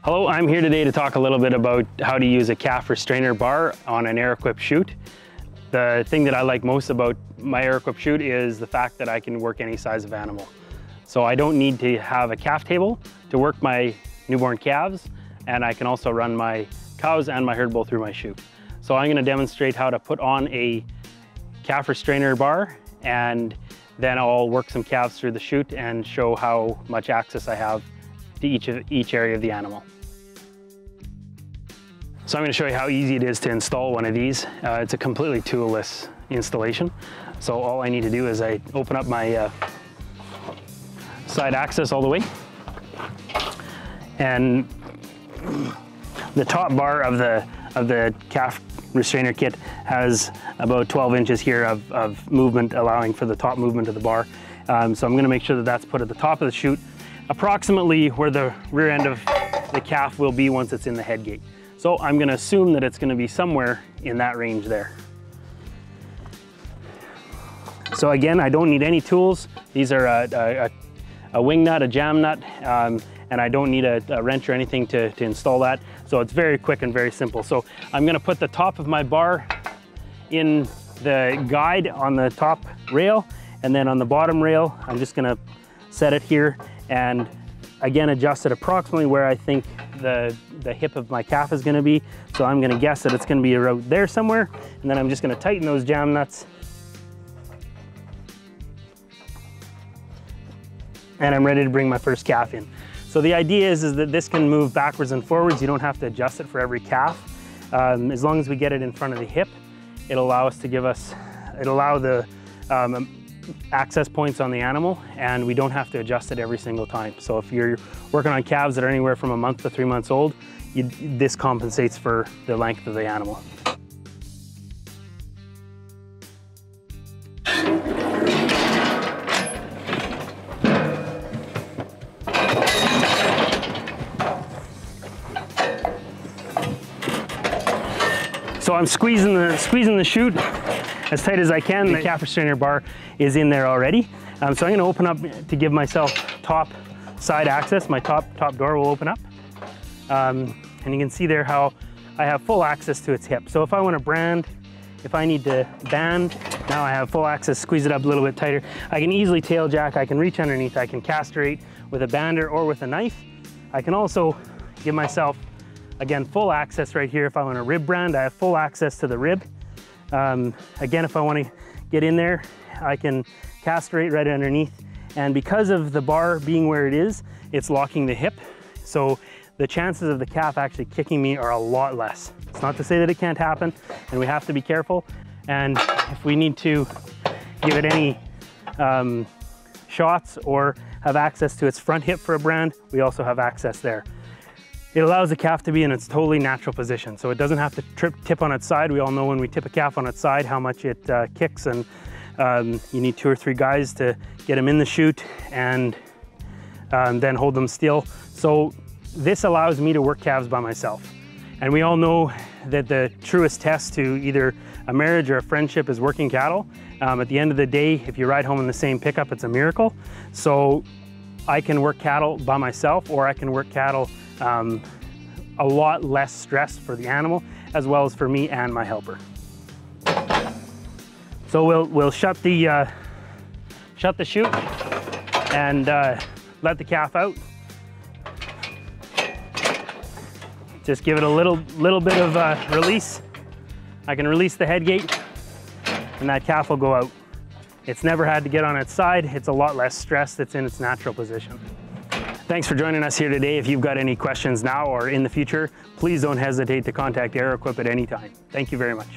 Hello, I'm here today to talk a little bit about how to use a calf restrainer bar on an air-equipped chute. The thing that I like most about my air-equipped chute is the fact that I can work any size of animal. So I don't need to have a calf table to work my newborn calves, and I can also run my cows and my herd bull through my chute. So I'm going to demonstrate how to put on a calf restrainer bar, and then I'll work some calves through the chute and show how much access I have to each area of the animal. So I'm going to show you how easy it is to install one of these. It's a completely tool-less installation. So all I need to do is I open up my side access all the way, and the top bar of the calf restrainer kit has about 12 inches here of movement, allowing for the top movement of the bar. So I'm going to make sure that that's put at the top of the chute, approximately where the rear end of the calf will be once it's in the head gate. So I'm going to assume that it's going to be somewhere in that range there. So again, I don't need any tools. These are a wing nut, a jam nut, and I don't need a wrench or anything to install that. So it's very quick and very simple. So I'm going to put the top of my bar in the guide on the top rail, and then on the bottom rail, I'm just going to set it here and again adjust it approximately where I think the hip of my calf is going to be. So I'm going to guess that it's going to be around there somewhere, and then I'm just going to tighten those jam nuts. And I'm ready to bring my first calf in. So the idea is that this can move backwards and forwards. You don't have to adjust it for every calf. As long as we get it in front of the hip, it'll allow the access points on the animal, and we don't have to adjust it every single time. So if you're working on calves that are anywhere from a month to 3 months old, this compensates for the length of the animal. So I'm squeezing the chute as tight as I can. The calf restrainer bar is in there already. So I'm going to open up to give myself top side access. My top door will open up. And you can see there how I have full access to its hip. So if I want to brand, if I need to band, now I have full access, squeeze it up a little bit tighter. I can easily tail jack, I can reach underneath, I can castrate with a bander or with a knife. I can also give myself, again, full access right here. If I want to rib brand, I have full access to the rib. Again, if I want to get in there, I can castrate right underneath. And because of the bar being where it is, it's locking the hip. So the chances of the calf actually kicking me are a lot less. It's not to say that it can't happen, and we have to be careful. And if we need to give it any shots or have access to its front hip for a brand, we also have access there. It allows the calf to be in its totally natural position, so it doesn't have to tip on its side. We all know when we tip a calf on its side how much it kicks, and you need 2 or 3 guys to get them in the chute and then hold them still. So this allows me to work calves by myself. And we all know that the truest test to either a marriage or a friendship is working cattle. At the end of the day, if you ride home in the same pickup, it's a miracle. So I can work cattle by myself, or I can work cattle a lot less stress for the animal, as well as for me and my helper. So we'll shut the chute and let the calf out. Just give it a little bit of release. I can release the head gate, and that calf will go out. It's never had to get on its side. It's a lot less stress. It's in its natural position. Thanks for joining us here today. If you've got any questions now or in the future, please don't hesitate to contact AirEquip at any time. Thank you very much.